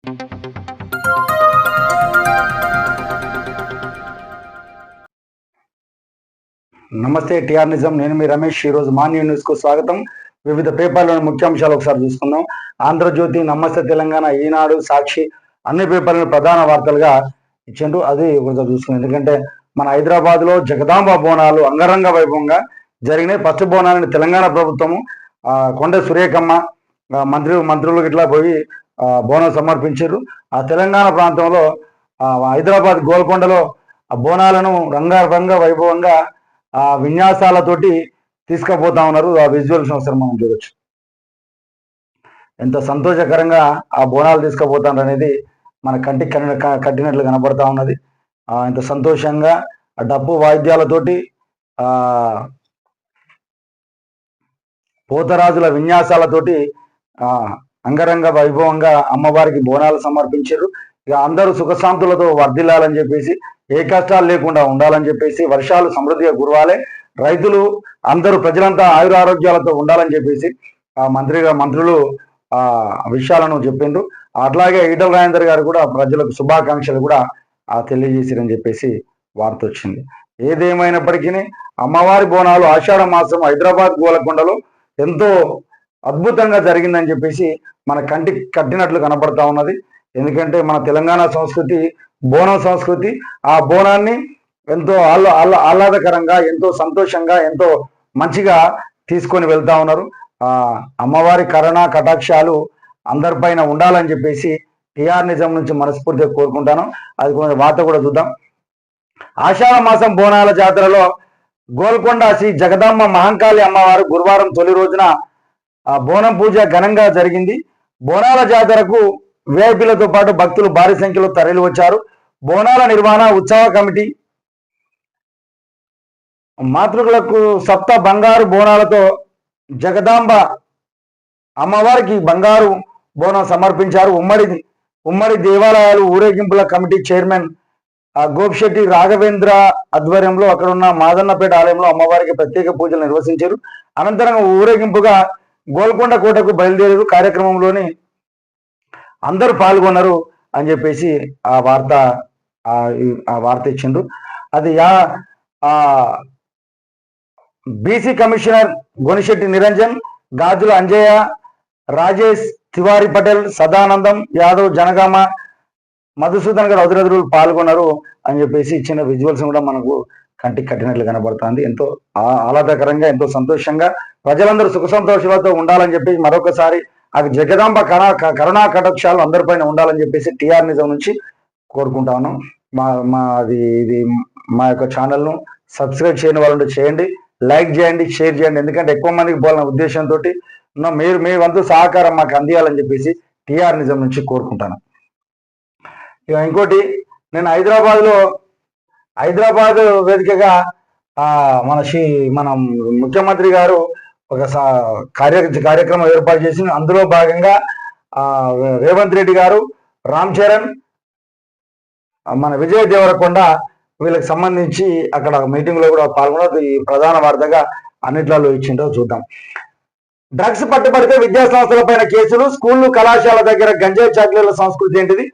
నమస్తే టిఆర్ నిజం. నేను మీ రమేష్. ఈరోజు మార్నింగ్ న్యూస్ కు స్వాగతం. వివిధ పేపర్లోని ముఖ్యాంశాలు ఒకసారి చూసుకుందాం. ఆంధ్రజ్యోతి, నమస్తే తెలంగాణ, ఈనాడు, సాక్షి అన్ని పేపర్లను ప్రధాన వార్తలుగా ఇచ్చిండ్రు. అది ఒకసారి చూసుకున్నాం. ఎందుకంటే మన హైదరాబాద్ లో జగదాంబ బోనాలు అంగరంగ వైభవంగా జరిగినాయి. ఫస్ట్ బోనాలని తెలంగాణ ప్రభుత్వము కొండ సురేఖమ్మ మంత్రులు ఇట్లా పోయి బోనం సమర్పించారు. ఆ తెలంగాణ ప్రాంతంలో హైదరాబాద్ గోల్కొండలో ఆ బోనాలను రంగ వైభవంగా ఆ విన్యాసాలతోటి తీసుకుపోతా ఉన్నారు. ఆ విజువల్స్ ఒకసారి మనం చూడొచ్చు. ఎంత సంతోషకరంగా ఆ బోనాలు తీసుకుపోతారు అనేది మన కంటికి కట్టినట్లు కనబడతా ఉన్నది. ఎంత సంతోషంగా ఆ డప్పు వాయిద్యాలతోటి పోతరాజుల విన్యాసాలతోటి అంగరంగ వైభవంగా అమ్మవారికి బోనాలు సమర్పించారు. ఇక అందరూ సుఖశాంతులతో వర్ధిల్లాలని చెప్పేసి, ఏ కష్టాలు లేకుండా ఉండాలని చెప్పేసి, వర్షాలు సమృద్ధిగా కురవాలి, రైతులు అందరూ ప్రజలంతా ఆయురారోగ్యాలతో ఉండాలని చెప్పేసి మంత్రులు విషయాలను చెప్పిండ్రు. అట్లాగే ఈటల రాజేందర్ గారు కూడా ప్రజలకు శుభాకాంక్షలు కూడా తెలియజేసిరని చెప్పేసి వార్త వచ్చింది. ఏదేమైనప్పటికీ అమ్మవారి బోనాలు ఆషాఢ మాసం హైదరాబాద్ గోలకొండలో ఎంతో అద్భుతంగా జరిగిందని చెప్పేసి మన కంటికి కట్టినట్లు కనపడతా ఉన్నది. ఎందుకంటే మన తెలంగాణ సంస్కృతి బోనం సంస్కృతి. ఆ బోనాన్ని ఎంతో ఆహ్లాదకరంగా, ఎంతో సంతోషంగా, ఎంతో మంచిగా తీసుకొని వెళ్తా ఉన్నారు. అమ్మవారి కరుణ కటాక్షాలు అందరిపైన ఉండాలని చెప్పేసి టిఆర్ నిజం నుంచి మనస్ఫూర్తిగా కోరుకుంటాను. అది కొంచెం వార్త కూడా చూద్దాం. ఆషాఢ మాసం బోనాల జాతరలో గోల్కొండ శ్రీ జగదాంబ మహంకాళి అమ్మవారు గురువారం తొలి రోజున బోనం పూజ ఘనంగా జరిగింది. బోనాల జాతరకు విఐపీలతో పాటు భక్తులు భారీ సంఖ్యలో తరలి వచ్చారు. బోనాల నిర్వహణ ఉత్సవ కమిటీ మాతృకులకు సప్త బంగారు బోనాలతో జగదాంబ అమ్మవారికి బంగారు బోనం సమర్పించారు. ఉమ్మడి దేవాలయాలు ఊరేగింపుల కమిటీ చైర్మన్ గోపిశెట్టి రాఘవేంద్ర ఆధ్వర్యంలో అక్కడ ఉన్న మాదన్నపేట ఆలయంలో అమ్మవారికి ప్రత్యేక పూజలు నిర్వహించారు. అనంతరం ఊరేగింపుగా గోల్కొండ కోటకు బయలుదేరారు. కార్యక్రమంలోని అందరూ పాల్గొన్నారు అని చెప్పేసి ఆ వార్త ఇచ్చిండ్రు. అది బీసీ కమిషనర్ గొనిశెట్టి నిరంజన్, గాజుల అంజయ్య, రాజేష్ తివారీ పటేల్, సదానందం యాదవ్, జనగామ మధుసూదన్ గారు అదురదులు పాల్గొన్నారు అని చెప్పేసి ఇచ్చిన విజువల్స్ కూడా మనకు కంటికి కట్టినట్లు కనబడుతుంది. ఎంతో ఆహ్లాదకరంగా, ఎంతో సంతోషంగా ప్రజలందరూ సుఖ సంతోషాలతో ఉండాలని చెప్పేసి మరొకసారి ఆ జగదాంబ కరుణా కటాక్షాలు అందరిపైన ఉండాలని చెప్పేసి టిఆర్ నిజం నుంచి కోరుకుంటా ఉన్నాం. ఇది మా యొక్క ఛానల్ను సబ్స్క్రైబ్ చేయని వాళ్ళు చేయండి, లైక్ చేయండి, షేర్ చేయండి. ఎందుకంటే ఎక్కువ మందికి పోవాలన్న ఉద్దేశంతో మీరు మీ వంతు సహకారం మాకు అందియాలని చెప్పేసి టిఆర్ నిజం నుంచి కోరుకుంటాను. ఇక ఇంకోటి, నేను హైదరాబాద్ వేదికగా మన ముఖ్యమంత్రి గారు ఒక కార్యక్రమం ఏర్పాటు చేసి అందులో భాగంగా రేవంత్ రెడ్డి గారు, రామ్ చరణ్, మన విజయ్ దేవరకొండ వీళ్ళకి సంబంధించి అక్కడ మీటింగ్ లో కూడా పాల్గొన్నారు. ఈ ప్రధాన వార్తగా అన్నిట్లలో ఇచ్చిండో చూద్దాం. డ్రగ్స్ పట్టుబడితే విద్యా సంస్థలపైన కేసులు, స్కూళ్లు కళాశాల దగ్గర గంజాయి చాక్లెట్ల సంస్కృతి ఏంటిది?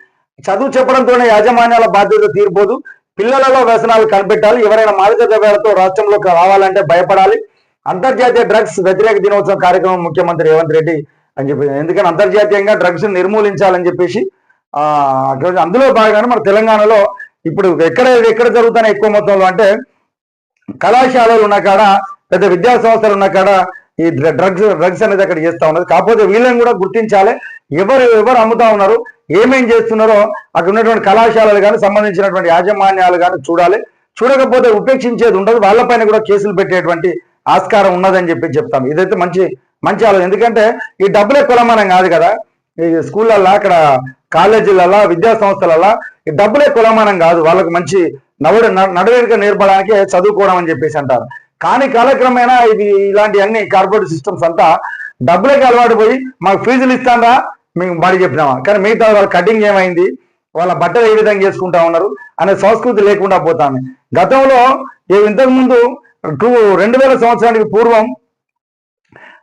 చదువు చెప్పడంతోనే యాజమాన్యాల బాధ్యత తీరిపోదు, పిల్లలలో వ్యసనాలు కనిపెట్టాలి, ఎవరైనా మాదక ద్రవ్యాలతో రాష్ట్రంలోకి రావాలంటే భయపడాలి. అంతర్జాతీయ డ్రగ్స్ వ్యతిరేక దినోత్సవం కార్యక్రమం ముఖ్యమంత్రి రేవంత్ రెడ్డి అని చెప్పి, ఎందుకంటే అంతర్జాతీయంగా డ్రగ్స్ నిర్మూలించాలని చెప్పేసి అందులో భాగంగానే మన తెలంగాణలో ఇప్పుడు ఎక్కడ జరుగుతాయి ఎక్కువ మొత్తంలో అంటే కళాశాలలు ఉన్న కాడ, పెద్ద విద్యా సంస్థలు ఉన్న కాడ ఈ డ్రగ్స్ అనేది అక్కడ చేస్తూ ఉన్నది. కాకపోతే వీళ్ళని కూడా గుర్తించాలి, ఎవరు అమ్ముతా ఉన్నారు, ఏమేం చేస్తున్నారో అక్కడ ఉన్నటువంటి కళాశాలలు కానీ సంబంధించినటువంటి యాజమాన్యాలు కానీ చూడాలి. చూడకపోతే ఉపేక్షించేది ఉండదు, వాళ్ళపైన కూడా కేసులు పెట్టేటువంటి ఆస్కారం ఉన్నదని చెప్పి చెప్తాం. ఇదైతే మంచి ఆలోచన. ఎందుకంటే ఈ డబ్బులే కొలమానం కాదు కదా. ఈ స్కూళ్ళల్లో, అక్కడ కాలేజీలలో, విద్యా సంస్థలలో ఈ డబ్బులే కొలమానం కాదు. వాళ్ళకు మంచి నడవడిక నేర్పడానికే చదువుకోవడం అని చెప్పేసి అంటారు. కానీ కాలక్రమేణా ఇలాంటి అన్ని కార్పొరేట్ సిస్టమ్స్ అంతా డబ్బులకి అలవాటు పోయి మాకు ఫీజులు ఇస్తారా మేము బడి చెప్పినామా, కానీ మిగతా వాళ్ళ కటింగ్ ఏమైంది, వాళ్ళ బట్టలు ఏ విధంగా చేసుకుంటా ఉన్నారు అనే సంస్కృతి లేకుండా పోతాను. గతంలో ఇంతకుముందు 2000 సంవత్సరానికి పూర్వం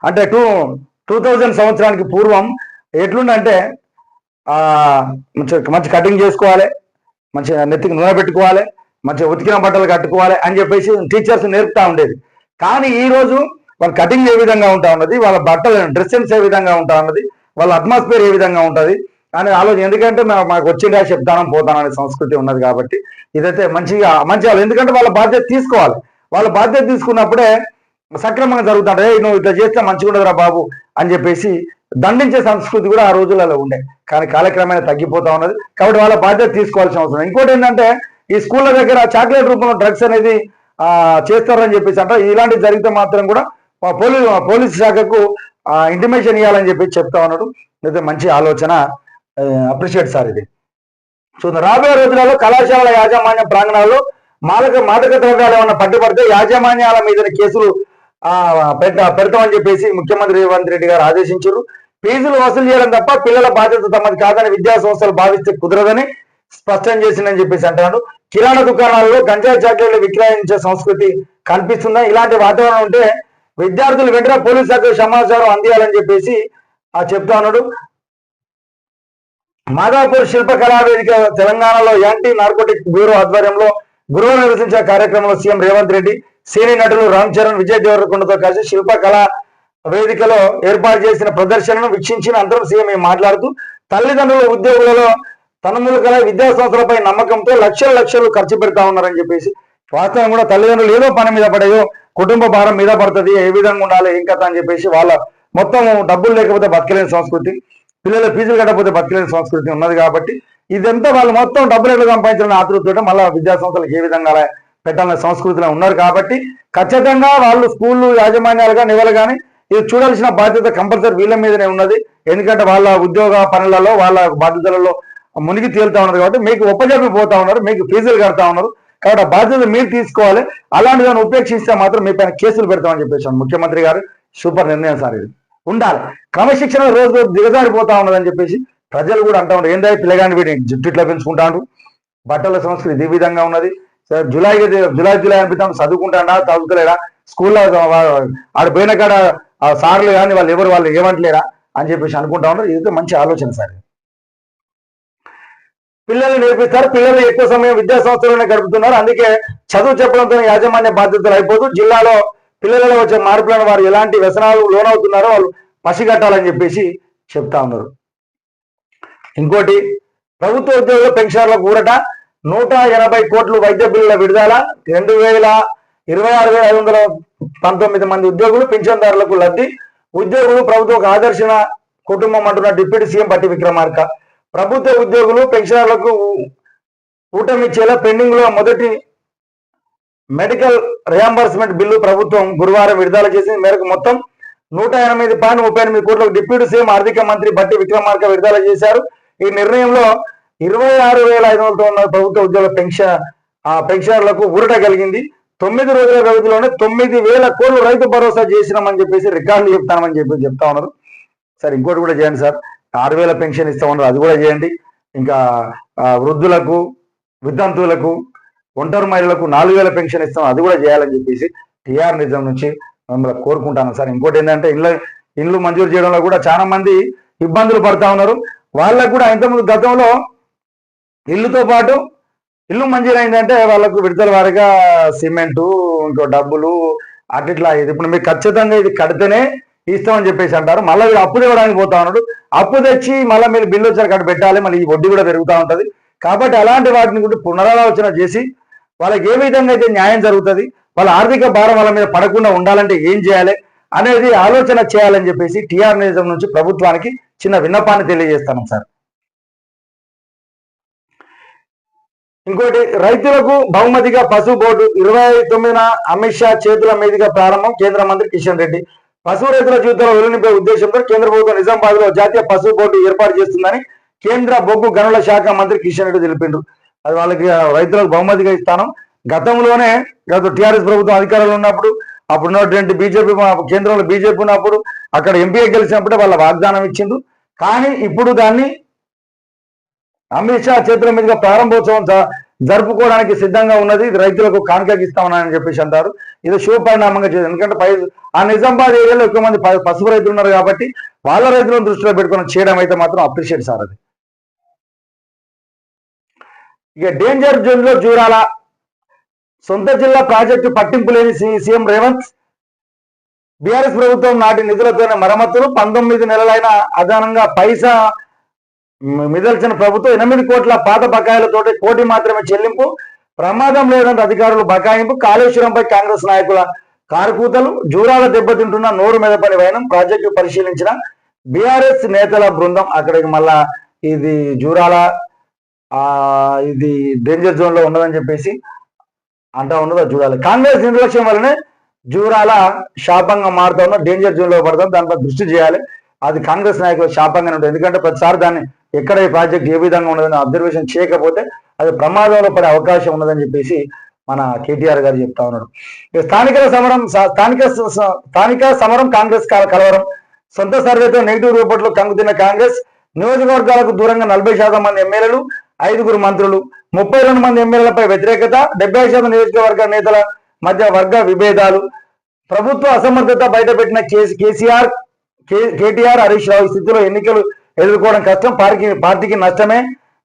అంటే 2000 సంవత్సరానికి పూర్వం ఎట్లుండంటే ఆ మంచి మంచి కటింగ్ చేసుకోవాలి, మంచిగా నెత్తికి నూనె పెట్టుకోవాలి, మంచిగా ఉతికిన బట్టలు కట్టుకోవాలి అని చెప్పేసి టీచర్స్ నేర్పుతా ఉండేది. కానీ ఈ రోజు వాళ్ళ కటింగ్ ఏ విధంగా ఉంటా ఉన్నది, వాళ్ళ బట్టలు డ్రెస్ సెన్స్ ఏ విధంగా ఉంటా ఉన్నది, వాళ్ళ అట్మాస్ఫియర్ ఏ విధంగా ఉంటుంది అనే ఆలోచన. ఎందుకంటే మాకు వచ్చిందా చెప్తానం పోతాననే సంస్కృతి ఉన్నది కాబట్టి ఇదైతే మంచిగా ఎందుకంటే వాళ్ళ బాధ్యత తీసుకోవాలి. వాళ్ళ బాధ్యత తీసుకున్నప్పుడే సక్రమంగా జరుగుతుంటే నువ్వు ఇట్లా చేస్తే మంచిగా ఉండదురా బాబు అని చెప్పేసి దండించే సంస్కృతి కూడా ఆ రోజులలో ఉండే. కానీ కాలక్రమేణా తగ్గిపోతా ఉన్నది కాబట్టి వాళ్ళ బాధ్యత తీసుకోవాల్సిన అవసరం. ఇంకోటి ఏంటంటే ఈ స్కూళ్ళ దగ్గర చాక్లెట్ రూపంలో డ్రగ్స్ అనేది చేస్తారని చెప్పేసి అంటే ఇలాంటివి జరిగితే మాత్రం కూడా పోలీస్ శాఖకు ఇంటిమేషన్ ఇవ్వాలని చెప్పి చెప్తా ఉన్నాడు. అయితే మంచి ఆలోచన, అప్రిషియేట్ సార్ ఇది. సో రాబోయే రోజులలో కళాశాల యాజమాన్య ప్రాంగణాల్లో మాదక ద్రవ్యాలు ఏమన్నా పట్టుబడితే యాజమాన్యాల మీద కేసులు పెడతామని చెప్పేసి ముఖ్యమంత్రి రేవంత్ రెడ్డి గారు ఆదేశించారు. ఫీజులు వసూలు చేయడం తప్ప పిల్లల బాధ్యత తమది కాదని విద్యా సంస్థలు భావిస్తే కుదరదని స్పష్టం చేసిందని చెప్పేసి అంటున్నాడు. కిరాణా దుకాణాల్లో గంజాయి చాక్లెట్లు విక్రయించే సంస్కృతి కనిపిస్తుందా? ఇలాంటి వాతావరణం ఉంటే విద్యార్థులు వెంటనే పోలీసు శాఖకు సమాచారం అందియాలని చెప్పేసి చెప్తా ఉన్నాడు. మాదాపూర్ శిల్పకళా వేదిక తెలంగాణలో యాంటీ నార్కోటిక్ బ్యూరో ఆధ్వర్యంలో గురువారం నిర్వహించిన కార్యక్రమంలో సీఎం రేవంత్ రెడ్డి, సినీ నటులు రామ్ చరణ్, విజయ్ దేవరకొండతో కలిసి శిల్పకళా వేదికలో ఏర్పాటు చేసిన ప్రదర్శనను వీక్షించిన అనంతరం సీఎం మాట్లాడుతూ తల్లిదండ్రుల ఉద్యోగులలో తనములు కల విద్యా సంస్థలపై నమ్మకంతో లక్షలు ఖర్చు పెడతా ఉన్నారని చెప్పేసి, వాస్తవం కూడా తల్లిదండ్రులు ఏదో పని మీద పడేదో కుటుంబ భారం మీద పడుతుంది, ఏ విధంగా ఉండాలి ఏం కథ అని చెప్పేసి వాళ్ళ మొత్తం డబ్బులు లేకపోతే బతకలేని సంస్కృతి, పిల్లల ఫీజులు కట్టకపోతే బతకలేని సంస్కృతి ఉన్నది. కాబట్టి ఇదంతా వాళ్ళు మొత్తం డబ్బులు ఎట్లా సంపాదించాలని ఆతృతతో మళ్ళీ విద్యా సంస్థలకు ఏ విధంగా పెట్టాలనే సంస్కృతిలో ఉన్నారు. కాబట్టి ఖచ్చితంగా వాళ్ళు స్కూళ్ళు యాజమాన్యాలుగా నిలవాలి. ఇది చూడాల్సిన బాధ్యత కంపల్సరీ వీళ్ళ మీదనే ఉన్నది. ఎందుకంటే వాళ్ళ ఉద్యోగ పనులలో వాళ్ళ బాధ్యతలలో మునిగి తేలుతా ఉన్నారు కాబట్టి మీకు ఒప్పజెప్పి పోతా ఉన్నారు, మీకు ఫీజులు కడతా ఉన్నారు. కాబట్టి ఆ బాధ్యత మీరు తీసుకోవాలి. అలాంటి దాన్ని ఉపేక్షిస్తే మాత్రం మీ పైన కేసులు పెడతామని చెప్పేసి ముఖ్యమంత్రి గారు సూపర్ నిర్ణయం సార్. ఇది ఉండాలి. క్రమశిక్షణ రోజు దిగజారిపోతా ఉన్నదని చెప్పేసి ప్రజలు కూడా అంటా ఉన్నారు. ఏంటంటే పిల్లగాని వీడి జుట్టు ఇట్లా పెంచుకుంటాడు, బట్టల సంస్కృతి ఈ విధంగా ఉన్నది, జులై అనిపిస్తాను చదువుకుంటాడా చదువుతలేడా, స్కూల్లో ఆడ పోయిన కాడ సార్లు కానీ వాళ్ళు ఏమంటలేరా అని చెప్పేసి అనుకుంటా ఉన్నారు. ఇది మంచి ఆలోచన సార్. పిల్లలు నేర్పిస్తారు, పిల్లలు ఎక్కువ సమయం విద్యా సంస్థలోనే గడుపుతున్నారు. అందుకే చదువు చెప్పడంతో యాజమాన్య బాధ్యతలు అయిపోతూ జిల్లాలో పిల్లలలో వచ్చే మార్పులను వారు ఎలాంటి వ్యసనాలు లోనవుతున్నారో వాళ్ళు పసిగట్టాలని చెప్పేసి చెప్తా ఉన్నారు. ఇంకోటి, ప్రభుత్వ ఉద్యోగుల పెన్షన్లకు ఊరట, 180 కోట్లు వైద్య బిల్లుల విడుదల, 2,26,519 మంది ఉద్యోగులు పింఛన్దారులకు లబ్ధి, ఉద్యోగులు ప్రభుత్వ ఆదర్శన కుటుంబం అంటున్న డిప్యూటీ సీఎం పట్టి విక్రమార్క. ప్రభుత్వ ఉద్యోగులు పెన్షనర్లకు ఊటమిచ్చేలా పెండింగ్ లో మొదటి మెడికల్ రియంబర్స్మెంట్ బిల్లు ప్రభుత్వం గురువారం విడుదల చేసిన మేరకు మొత్తం 108.38 కోట్లకు డిప్యూటీ సీఎం ఆర్థిక మంత్రి బట్టి విక్రమార్క విడుదల చేశారు. ఈ నిర్ణయంలో 26,509 ప్రభుత్వ ఉద్యోగుల పెన్షనర్లకు ఊరట కలిగింది. 9 రోజుల వ్యవధిలోనే 9,000 కోట్లు రైతు భరోసా చేసినామని చెప్పేసి రికార్డులు చెప్తామని చెప్పి చెప్తా ఉన్నారు. సార్ ఇంకోటి కూడా చేయండి సార్, 6,000 పెన్షన్ ఇస్తా ఉన్నారు, అది కూడా చేయండి. ఇంకా వృద్ధులకు, వితంతువులకు, ఒంటరి మహిళలకు 4,000 పెన్షన్ ఇస్తాం, అది కూడా చేయాలని చెప్పేసి టీఆర్ నిజం నుంచి మిమ్మల్ని కోరుకుంటాను సార్. ఇంకోటి ఏంటంటే ఇండ్లు మంజూరు చేయడంలో కూడా చాలా మంది ఇబ్బందులు పడతా ఉన్నారు. వాళ్ళకు కూడా ఇంతకుముందు గతంలో ఇల్లుతో పాటు ఇల్లు మంజూరు అయిందంటే వాళ్ళకు విడతల వారిగా సిమెంటు, ఇంకో డబ్బులు అట్లా. ఇది ఇప్పుడు మీకు ఖచ్చితంగా ఇది కడితేనే ఇస్తామని చెప్పేసి అంటారు. మళ్ళీ అప్పు తెవడానికి పోతా ఉన్నాడు, అప్పు తెచ్చి మళ్ళీ మీరు బిల్లు వచ్చారు అక్కడ పెట్టాలి, మళ్ళీ ఈ వడ్డీ కూడా పెరుగుతూ ఉంటుంది. కాబట్టి అలాంటి వాటిని కూడా పునరాలోచన చేసి వాళ్ళకి ఏ విధంగా అయితే న్యాయం జరుగుతుంది, వాళ్ళ ఆర్థిక భారం వాళ్ళ మీద పడకుండా ఉండాలంటే ఏం చేయాలి అనేది ఆలోచన చేయాలని చెప్పేసి టీఆర్ నిజం నుంచి ప్రభుత్వానికి చిన్న విన్నపాన్ని తెలియజేస్తాను సార్. ఇంకోటి, రైతులకు బహుమతిగా పసుపు బోర్డు 29న అమిత్ షా చేతుల మీదుగా ప్రారంభం, కేంద్ర మంత్రి కిషన్ రెడ్డి. పశువు రైతుల జీవితంలో వెలునింపే ఉద్దేశంతో కేంద్ర ప్రభుత్వం నిజామాబాద్ లో జాతీయ పశువు బోర్డు ఏర్పాటు చేస్తుందని కేంద్ర బొగ్గు గనుల శాఖ మంత్రి కిషన్ రెడ్డి తెలిపిండు. అది వాళ్ళకి రైతులకు బహుమతిగా ఇస్తాను. గతంలోనే టీఆర్ఎస్ ప్రభుత్వం అధికారంలో ఉన్నప్పుడు, అప్పుడున్నటువంటి బీజేపీ కేంద్రంలో బీజేపీ ఉన్నప్పుడు అక్కడ ఎంపీఏ గెలిచినప్పుడే వాళ్ళ వాగ్దానం ఇచ్చిండు. కానీ ఇప్పుడు దాన్ని అమిత్ షా చేతుల మీదుగా ప్రారంభోత్సవం జరుపుకోవడానికి సిద్ధంగా ఉన్నది, రైతులకు కానుకగా ఇస్తామని చెప్పేసి అంటారు. ఇది శుభ పరిణామంగా చేయాలి. ఎందుకంటే ఆ నిజామాబాద్ ఏరియాలో ఎక్కువ మంది పసుపు రైతులు ఉన్నారు కాబట్టి వాళ్ళ రైతులను దృష్టిలో పెట్టుకుని చేయడం అయితే మాత్రం అప్రిషియేట్ సార్ అది. ఇక డేంజర్ జోన్ లో జూరాల సొంత జిల్లా ప్రాజెక్టు పట్టింపు లేని సీఎం రేవంత్. బీఆర్ఎస్ ప్రభుత్వం నాటి నిధులతోనే మరమ్మతులు. 19 నెలలైన అదనంగా పైసా మిదల్చిన ప్రభుత్వం 8 కోట్ల పాత బకాయిలతోటి 1 కోటి మాత్రమే చెల్లింపు. ప్రమాదం లేదంటే అధికారులు బకాయింపు. కాళేశ్వరంపై కాంగ్రెస్ నాయకుల కారుకూతలు. జూరాల దెబ్బతింటున్న నోరు మెదపని వైనం. ప్రాజెక్టు పరిశీలించిన బీఆర్ఎస్ నేతల బృందం. అక్కడికి మళ్ళా ఇది జూరాల ఇది డేంజర్ జోన్ లో ఉన్నదని చెప్పేసి అంటా ఉన్నదో చూడాలి. కాంగ్రెస్ నిర్లక్ష్యం వల్లనే జూరాల శాపంగా మారుతా ఉన్న డేంజర్ జోన్ లో పడతాం. దానిపై దృష్టి చేయాలి. అది కాంగ్రెస్ నాయకులు శాపంగానే ఉంటుంది. ఎందుకంటే ప్రతిసారి దాన్ని ఎక్కడ ఈ ప్రాజెక్ట్ ఏ విధంగా ఉన్నదని అబ్జర్వేషన్ చేయకపోతే అది ప్రమాదంలో పడే అవకాశం ఉన్నదని చెప్పేసి మన కేటీఆర్ గారు చెప్తా ఉన్నాడు. స్థానిక సమరం కాంగ్రెస్ కలవరం. సొంత సర్వేతో నెగిటివ్ రిపోర్టులు కంగుతున్న కాంగ్రెస్. నియోజకవర్గాలకు దూరంగా 40% మంది ఎమ్మెల్యేలు, 5 మంత్రులు, 32 మంది ఎమ్మెల్యేలపై వ్యతిరేకత. 70% నియోజకవర్గ నేతల మధ్య వర్గ విభేదాలు. ప్రభుత్వ అసమర్థత బయటపెట్టిన కేటీఆర్, హరీష్ రావు. ఈ స్థితిలో ఎన్నికలు ఎదుర్కోవడం కష్టం, పార్టీకి నష్టమే.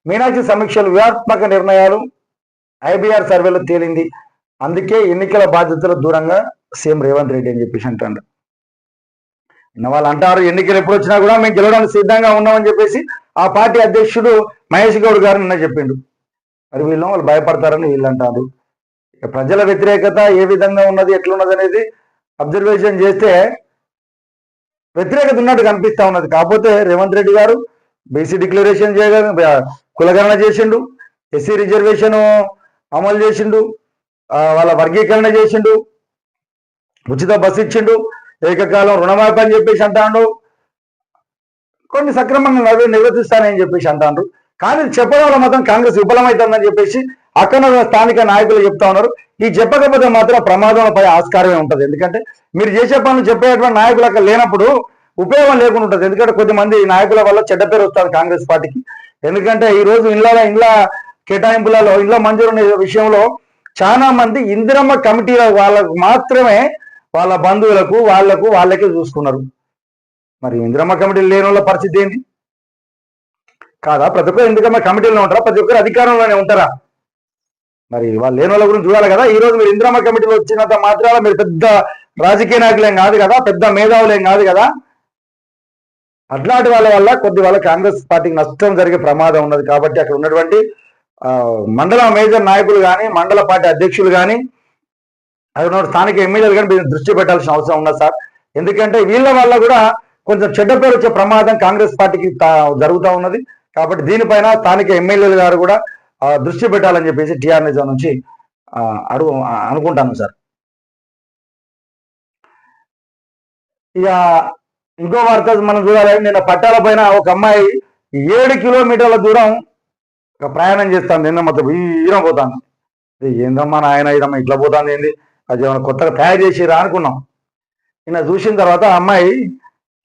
మీనాక్షి సమీక్షలు, వ్యూహాత్మక నిర్ణయాలు. ఐబీఆర్ సర్వేలో తేలింది. అందుకే ఎన్నికల బాధ్యతలు దూరంగా సీఎం రేవంత్ రెడ్డి అని చెప్పేసి అంటాడు. వాళ్ళు అంటారు ఎన్నికలు ఎప్పుడు వచ్చినా కూడా మేము గెలవడానికి సిద్ధంగా ఉన్నామని చెప్పేసి ఆ పార్టీ అధ్యక్షుడు మహేష్ గౌడ్ గారు నిన్న చెప్పిండు. మరి వాళ్ళు భయపడతారని వీళ్ళు అంటారు. ప్రజల వ్యతిరేకత ఏ విధంగా ఉన్నది, ఎట్లున్నది అనేది అబ్జర్వేషన్ చేస్తే వ్యతిరేకత ఉన్నట్టు కనిపిస్తా ఉన్నది. కాకపోతే రేవంత్ రెడ్డి గారు బీసీ డిక్లరేషన్ కులగణన చేసిండు, ఎస్సీ రిజర్వేషన్ అమలు చేసిండు, వాళ్ళ వర్గీకరణ చేసిండు, ఉచిత బస్సు ఇచ్చిండు, ఏకకాలం రుణమాఫీ అని చెప్పేసి అంటాడు. కొన్ని సక్రమంగా నిర్వర్తిస్తానని చెప్పేసి అంటారు. కానీ చెప్పడంలో మాత్రం కాంగ్రెస్ విఫలమవుతుందని చెప్పేసి అక్కడ స్థానిక నాయకులు చెప్తా ఉన్నారు. ఈ చెప్పకపోతే మాత్రం ప్రమాదంపై ఆస్కారమే ఉంటుంది. ఎందుకంటే మీరు చేసే పనులు చెప్పేటువంటి నాయకులు అక్కడ లేనప్పుడు ఉపయోగం లేకుండా ఉంటుంది. ఎందుకంటే కొద్దిమంది నాయకుల వల్ల చెడ్డ పేరు వస్తుంది కాంగ్రెస్ పార్టీకి. ఎందుకంటే ఈ రోజు ఇండ్ల కేటాయింపులలో ఇండ్ల మంజూరు విషయంలో చాలా మంది ఇందిరమ్మ కమిటీల వాళ్ళకు మాత్రమే వాళ్ళ బంధువులకు వాళ్ళకే చూసుకున్నారు. మరి ఇందిరమ్మ కమిటీలు లేని వాళ్ళ పరిస్థితి ఏంటి కాదా? ప్రతి ఒక్కరు ఇందిరమ్మ కమిటీలో ఉంటారా? ప్రతి ఒక్కరు అధికారంలోనే ఉంటారా? మరి వాళ్ళు లేని వాళ్ళ గురించి చూడాలి కదా. ఈ రోజు మీరు ఇందిరమ్మ కమిటీలో వచ్చినంత మాత్రాల మీరు పెద్ద రాజకీయ నాయకులేం కాదు కదా, పెద్ద మేధావులేం కాదు కదా. అట్లాంటి వాళ్ళ వల్ల వాళ్ళ కాంగ్రెస్ పార్టీకి నష్టం జరిగే ప్రమాదం ఉన్నది. కాబట్టి అక్కడ ఉన్నటువంటి మండల మేజర్ నాయకులు కానీ, మండల పార్టీ అధ్యక్షులు కానీ, అక్కడ స్థానిక ఎమ్మెల్యేలు కానీ దృష్టి పెట్టాల్సిన అవసరం ఉన్నది సార్. ఎందుకంటే వీళ్ళ వల్ల కూడా కొంచెం చెడ్డ పేరు వచ్చే ప్రమాదం కాంగ్రెస్ పార్టీకి జరుగుతూ ఉన్నది. కాబట్టి దీనిపైన స్థానిక ఎమ్మెల్యేలు గారు కూడా దృష్టి పెట్టాలని చెప్పేసి టీఆర్ నిజం నుంచి అనుకుంటాను సార్. ఇక ఇంకో వార్త మనం చూడాలి. నిన్న పట్టాల పైన ఒక అమ్మాయి 7 కిలోమీటర్ల దూరం ప్రయాణం చేస్తాను. నిన్న మొత్తం వీరం పోతాను. ఏందమ్మా నాయన ఇదమ్మా ఇట్లా పోతాను ఏంది, అది ఏమైనా కొత్తగా తయారు చేసిరా అనుకున్నాం. నిన్న చూసిన తర్వాత ఆ అమ్మాయి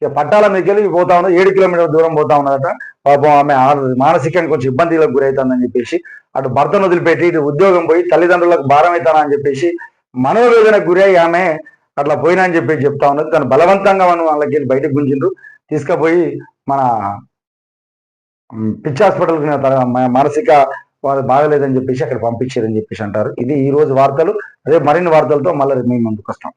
పట్టాల మీదకి వెళ్ళి పోతా ఉన్నది. 7 కిలోమీటర్ల దూరం పోతా ఉన్నదట. పాపం ఆమె మానసికంగా కొంచెం ఇబ్బందులకు గురవుతుందని చెప్పేసి అటు భర్తను వదిలిపెట్టి ఇటు ఉద్యోగం పోయి తల్లిదండ్రులకు భారం అవుతానని చెప్పేసి మనోవేదనకు గురై ఆమె అట్లా పోయినా అని చెప్పేసి చెప్తా ఉన్నది. తను బలవంతంగా మనం వాళ్ళకి వెళ్ళి బయటకు గుంజిండ్రు. తీసుకుపోయి మన పిచ్చి హాస్పిటల్కి మానసిక వాళ్ళు బాగలేదని చెప్పేసి అక్కడ పంపించారని చెప్పేసి అంటారు. ఇది ఈ రోజు వార్తలు. అదే మరిన్ని వార్తలతో మళ్ళీ మేము ముందుకు వస్తాం.